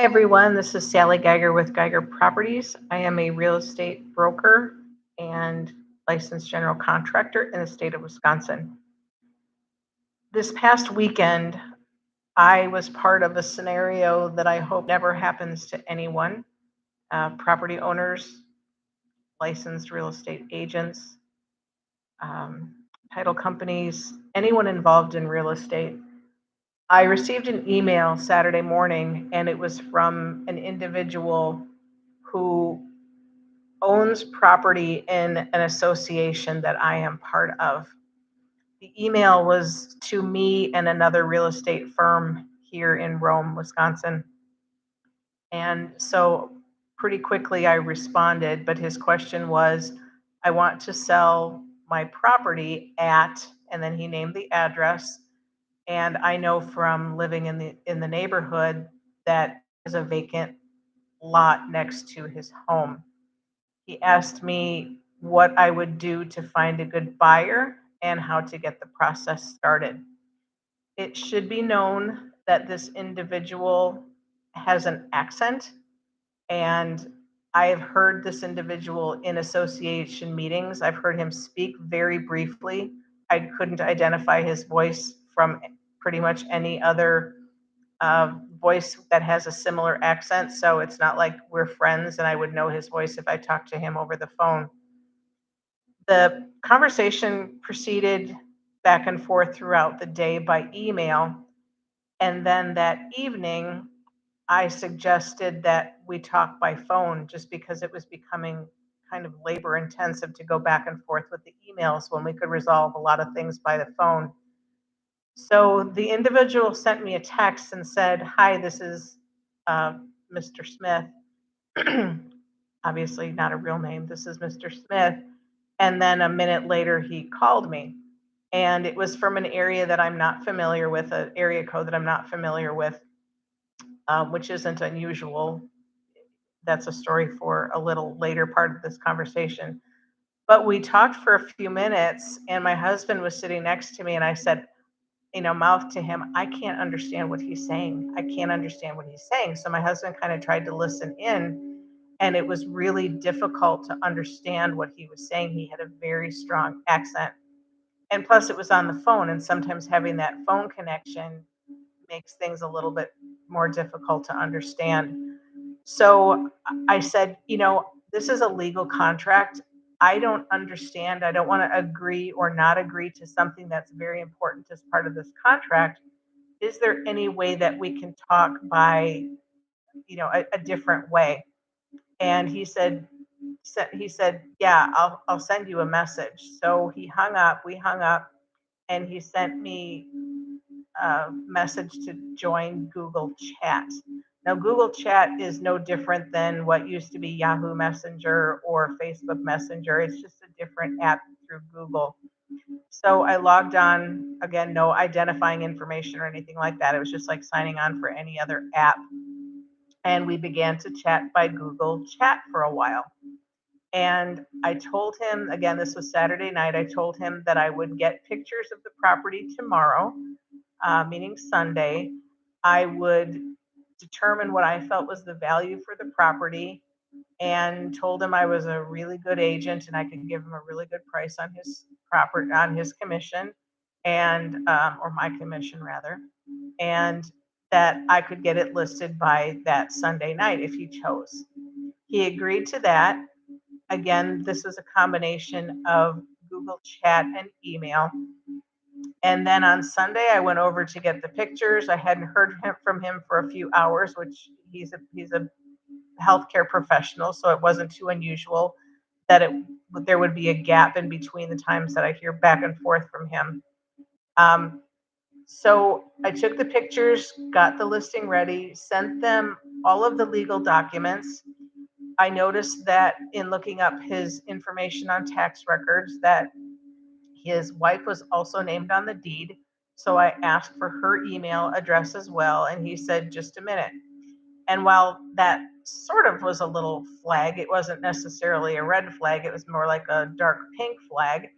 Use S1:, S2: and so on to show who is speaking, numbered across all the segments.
S1: Hi, everyone. This is Sally Geiger with Geiger Properties. I am a real estate broker and licensed general contractor in the state of Wisconsin. This past weekend, I was part of a scenario that I hope never happens to anyone. Property owners, licensed real estate agents, um, title companies, anyone involved in real estate. I received an email Saturday morning, and it was from an individual who owns property in an association that I am part of. The email was to me and another real estate firm here in Rome, Wisconsin. And so pretty quickly I responded, but his question was, I want to sell my property at, and then he named the address. And I know from living in the neighborhood that is a vacant lot next to his home. He asked me what I would do to find a good buyer and how to get the process started. It should be known that this individual has an accent, and I have heard this individual in association meetings. I've heard him speak very briefly. I couldn't identify his voice from pretty much any other voice that has a similar accent. So it's not like we're friends and I would know his voice if I talked to him over the phone. The conversation proceeded back and forth throughout the day by email. And then that evening, I suggested that we talk by phone just because it was becoming kind of labor intensive to go back and forth with the emails when we could resolve a lot of things by the phone. So the individual sent me a text and said, "Hi, this is uh, Mr. Smith." Obviously, not a real name. This is Mr. Smith. And then a minute later, he called me. And it was from an area that I'm not familiar with, an area code that I'm not familiar with, which isn't unusual. That's a story for a little later part of this conversation. But we talked for a few minutes, and my husband was sitting next to me, and I said, mouth to him, I can't understand what he's saying. I can't understand what he's saying. So my husband kind of tried to listen in, and it was really difficult to understand what he was saying. He had a very strong accent. And plus, it was on the phone, and sometimes having that phone connection makes things a little bit more difficult to understand. So I said, this is a legal contract. I don't understand. I don't want to agree or not agree to something that's very important as part of this contract. Is there any way that we can talk by, a different way? And he said, yeah, I'll send you a message. So he hung up, we hung up, and he sent me message to join Google Chat. Now, Google Chat is no different than what used to be Yahoo Messenger or Facebook Messenger. It's just a different app through Google. So I logged on, again, no identifying information or anything like that. It was just like signing on for any other app. And we began to chat by Google Chat for a while. And I told him, again, this was Saturday night, I told him that I would get pictures of the property tomorrow, meaning Sunday. I would determine what I felt was the value for the property and told him I was a really good agent and I could give him a really good price on his property, on his commission, and or my commission rather, and that I could get it listed by that Sunday night if he chose. He agreed to that. Again, this was a combination of Google Chat and email. And then on Sunday, I went over to get the pictures. I hadn't heard from him for a few hours, which he's a healthcare professional, so it wasn't too unusual that there would be a gap in between the times that I hear back and forth from him. Um, so I took the pictures, got the listing ready, sent them all of the legal documents. I noticed that in looking up his information on tax records that his wife was also named on the deed. So I asked for her email address as well, and he said, just a minute. And while that sort of was a little flag, it wasn't necessarily a red flag, it was more like a dark pink flag.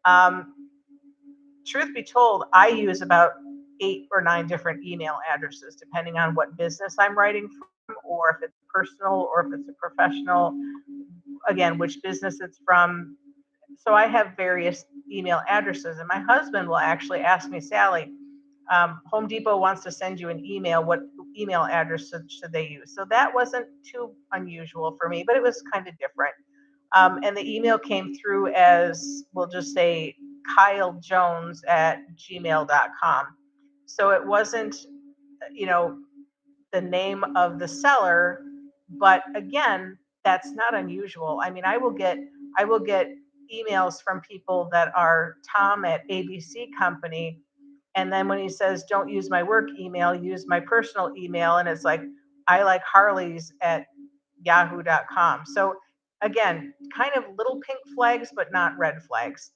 S1: Um, Truth be told, I use about 8 or 9 different email addresses, depending on what business I'm writing from, or if it's personal, or if it's a professional, again, which business it's from. So I have various email addresses, and my husband will actually ask me, Sally, Home Depot wants to send you an email. What email address should they use? So that wasn't too unusual for me, but it was kind of different. And the email came through as, we'll just say, kylejones@gmail.com. So it wasn't, you know, the name of the seller, but again, that's not unusual. I mean, I will get emails from people that are Tom at ABC Company, and then when he says, don't use my work email, use my personal email, and it's like, I like Harleys at yahoo.com. So again, kind of little pink flags, but not red flags.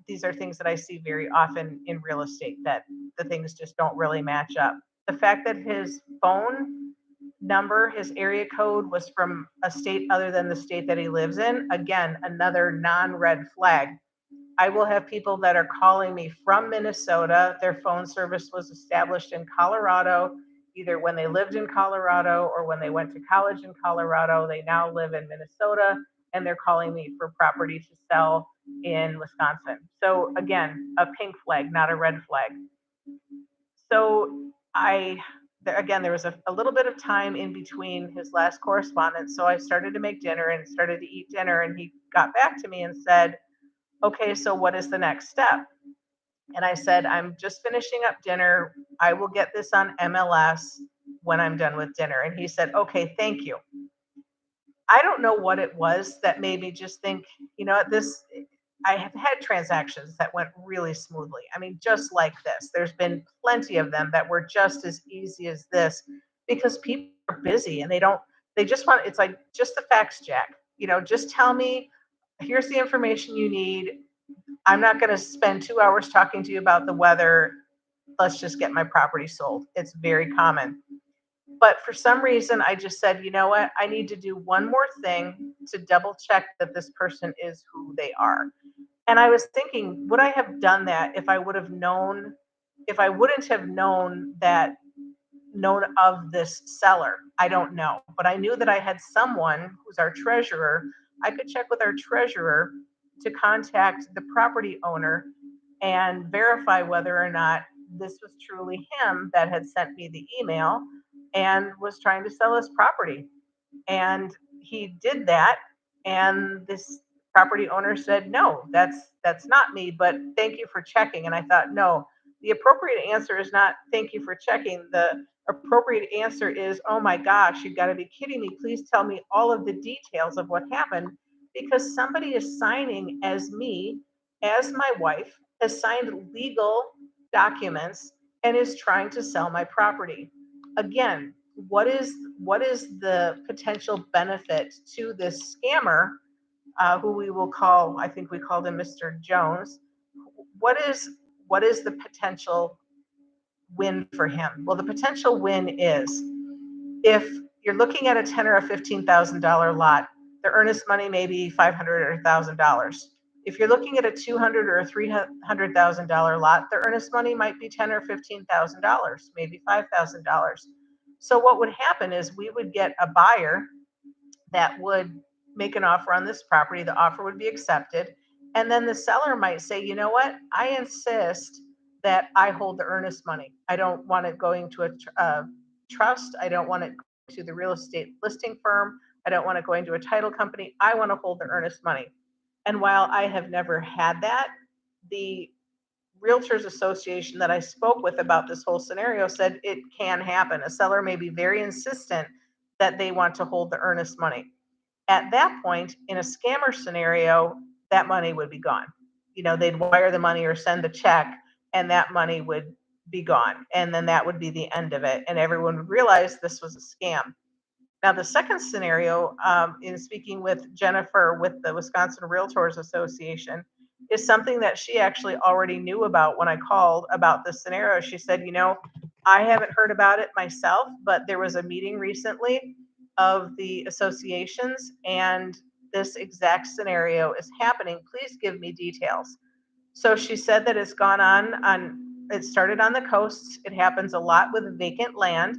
S1: These are things that I see very often in real estate, that the things just don't really match up. The fact that his phone number, his area code was from a state other than the state that he lives in, again, another non-red flag. I will have people that are calling me from Minnesota. Their phone service was established in Colorado, either when they lived in Colorado or when they went to college in Colorado. They now live in Minnesota, and they're calling me for property to sell in Wisconsin. So again, a pink flag, not a red flag. So again, there was a little bit of time in between his last correspondence. So I started to make dinner and started to eat dinner, and he got back to me and said, okay, so what is the next step? And I said, I'm just finishing up dinner. I will get this on MLS when I'm done with dinner. And he said, okay, thank you. I don't know what it was that made me just think, I have had transactions that went really smoothly. I mean, just like this. There's been plenty of them that were just as easy as this, because people are busy and they just want, it's like, just the facts, Jack. Just tell me, here's the information you need. I'm not going to spend 2 hours talking to you about the weather. Let's just get my property sold. It's very common. But for some reason, I just said, you know what? I need to do one more thing to double check that this person is who they are. And I was thinking, would I have done that if I wouldn't have known of this seller? I don't know. But I knew that I had someone who's our treasurer. I could check with our treasurer to contact the property owner and verify whether or not this was truly him that had sent me the email and was trying to sell his property. And he did that. And this property owner said, no, that's not me, but thank you for checking. And I thought, no, the appropriate answer is not thank you for checking. The appropriate answer is, oh my gosh, you've got to be kidding me. Please tell me all of the details of what happened, because somebody is signing as me, as my wife, has signed legal documents and is trying to sell my property. Again, what is the potential benefit to this scammer, who we will call, I think we called him Mr. Jones? What is the potential win for him? Well, the potential win is, if you're looking at a $10,000 or a $15,000 lot, the earnest money may be $500 or $1,000. If you're looking at a $200,000 or a $300,000 lot, the earnest money might be $10,000 or $15,000, maybe $5,000. So what would happen is we would get a buyer that would make an offer on this property. The offer would be accepted. And then the seller might say, you know what? I insist that I hold the earnest money. I don't want it going to a trust. I don't want it to the real estate listing firm. I don't want it going to a title company. I want to hold the earnest money. And while I have never had that, the Realtors Association that I spoke with about this whole scenario said it can happen. A seller may be very insistent that they want to hold the earnest money. At that point, in a scammer scenario, that money would be gone. They'd wire the money or send the check, and that money would be gone. And then that would be the end of it. And everyone would realize this was a scam. Now, the second scenario, in speaking with Jennifer with the Wisconsin Realtors Association, is something that she actually already knew about when I called about this scenario. She said, I haven't heard about it myself, but there was a meeting recently of the associations, and this exact scenario is happening. Please give me details. So she said that it's gone on it started on the coasts. It happens a lot with vacant land.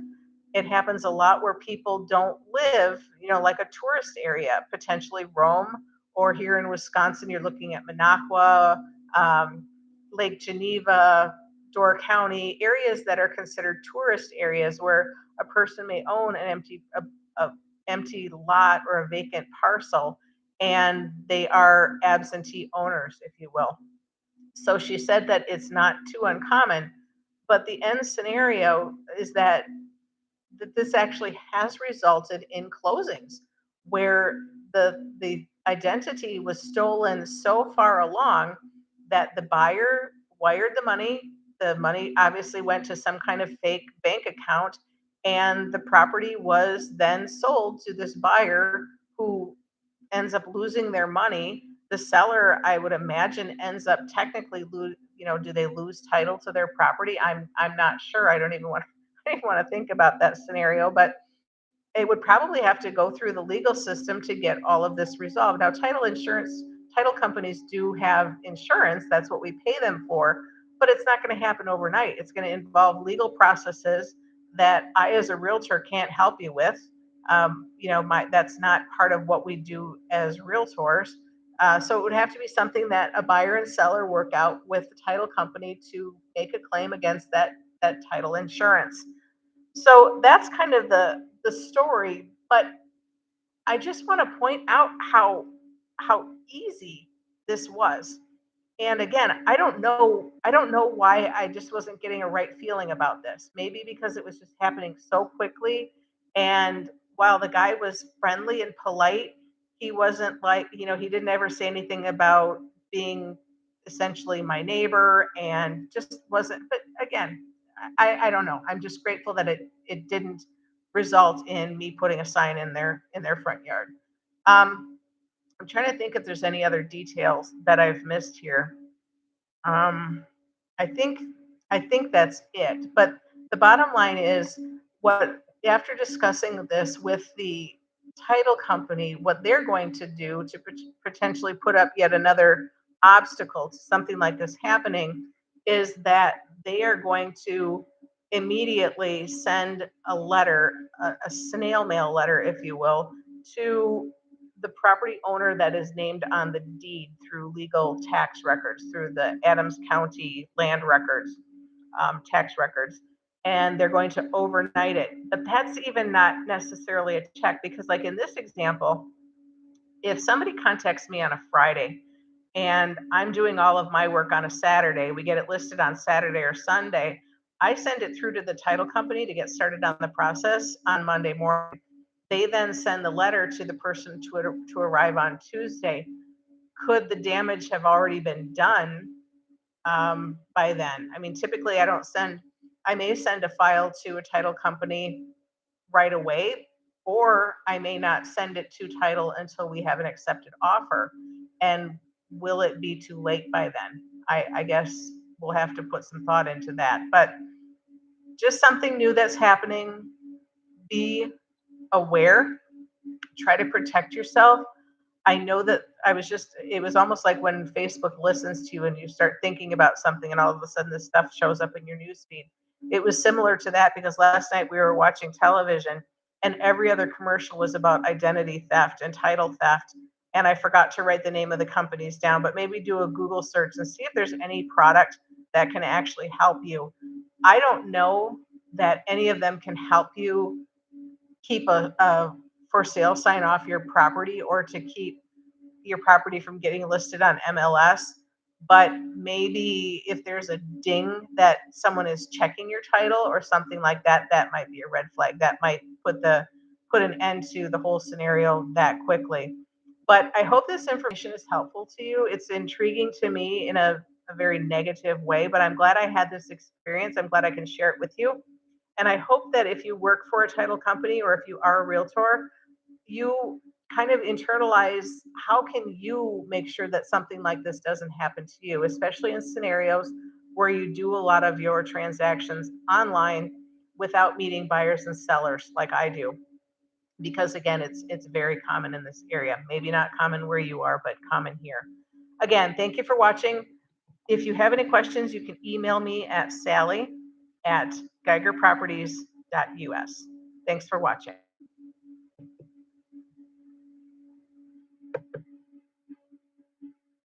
S1: It happens a lot where people don't live, like a tourist area, potentially Rome, or here in Wisconsin, you're looking at Minocqua, um, Lake Geneva, Door County, areas that are considered tourist areas where a person may own a empty lot or a vacant parcel, and they are absentee owners, if you will. So she said that it's not too uncommon, but the end scenario is that this actually has resulted in closings where the identity was stolen so far along that the buyer wired the money. The money obviously went to some kind of fake bank account, and the property was then sold to this buyer who ends up losing their money. The seller, I would imagine, ends up technically do they lose title to their property? I'm not sure. I don't even want I don't even want to think about that scenario, but it would probably have to go through the legal system to get all of this resolved. Now, title companies do have insurance. That's what we pay them for, but it's not going to happen overnight. It's going to involve legal processes that I, as a realtor, can't help you with. That's not part of what we do as realtors. So it would have to be something that a buyer and seller work out with the title company to make a claim against that title insurance. So that's kind of the story, but I just want to point out how easy this was. And again, I don't know why I just wasn't getting a right feeling about this. Maybe because it was just happening so quickly, and while the guy was friendly and polite, he wasn't like, he didn't ever say anything about being essentially my neighbor, and just wasn't. But again, I don't know. I'm just grateful that it didn't result in me putting a sign in their front yard. Um, I'm trying to think if there's any other details that I've missed here. Um, I think I think that's it. But the bottom line is, what after discussing this with the title company, what they're going to do to potentially put up yet another obstacle to something like this happening is that they are going to immediately send a letter, a snail mail letter, if you will, to the property owner that is named on the deed through legal tax records, through the Adams County land records, tax records, and they're going to overnight it. But that's even not necessarily a check, because, like in this example, if somebody contacts me on a Friday and I'm doing all of my work on a Saturday, we get it listed on Saturday or Sunday. I send it through to the title company to get started on the process on Monday morning. They then send the letter to the person to arrive on Tuesday. Could the damage have already been done by then? I mean, typically I may send a file to a title company right away, or I may not send it to title until we have an accepted offer. And will it be too late by then? I guess we'll have to put some thought into that. But just something new that's happening. Be aware, try to protect yourself. I know that it was almost like when Facebook listens to you and you start thinking about something and all of a sudden this stuff shows up in your newsfeed. It was similar to that, because last night we were watching television and every other commercial was about identity theft and title theft. And I forgot to write the name of the companies down, but maybe do a Google search and see if there's any product that can actually help you. I don't know that any of them can help you keep a for sale sign off your property, or to keep your property from getting listed on MLS. But maybe if there's a ding that someone is checking your title or something like that, that might be a red flag. That might put an end to the whole scenario that quickly. But I hope this information is helpful to you. It's intriguing to me in a very negative way, but I'm glad I had this experience. I'm glad I can share it with you. And I hope that if you work for a title company or if you are a realtor, you kind of internalize, how can you make sure that something like this doesn't happen to you, especially in scenarios where you do a lot of your transactions online without meeting buyers and sellers like I do. Because again, it's very common in this area. Maybe not common where you are, but common here. Again, thank you for watching. If you have any questions, you can email me at sally@geigerproperties.us. Thanks for watching.